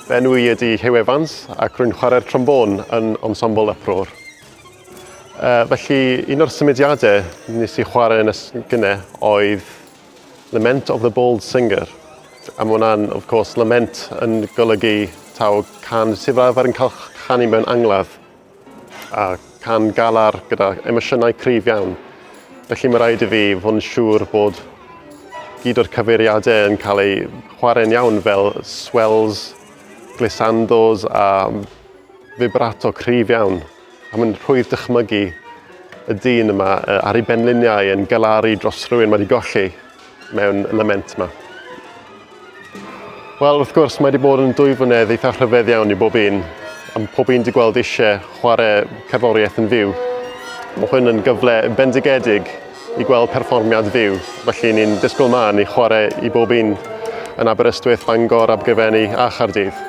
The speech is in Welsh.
Fy enw i ydy Hugh Evans ac rwy'n chwarae'r trombôn yn ensemble Uproar. Felly, un o'r symudiadau nes i chwarae yn gynnau oedd Lament of the Bald Singer. A mae hwnna'n, of course, lament yn golygu taw can sydd arfer yn cael chanu mewn angladd a can galar gyda emosiynau cryf iawn. Felly mae rhaid i fi fod yn siŵr bod gyd o'r cyfeiriadau yn cael eu chwarae'n iawn fel swells, glissandos a vibrato cryf iawn. A mae'n rhwydd dychmygu y dyn yma ar ei benliniau yn galaru dros rhywun wedi golli mewn lament yma. Wel, wrth gwrs, mae wedi bod yn 2 flynedd eitha rhyfedd iawn i bob un. A pob un wedi gweld eisiau chwarae cerddoriaeth yn fyw. Mae hwn yn gyfle bendigedig i gweld perfformiad fyw. Felly ni'n disgwyl mlaen i chwarae i bob un yn Aberystwyth, Bangor, Abergavenny a Chaerdydd.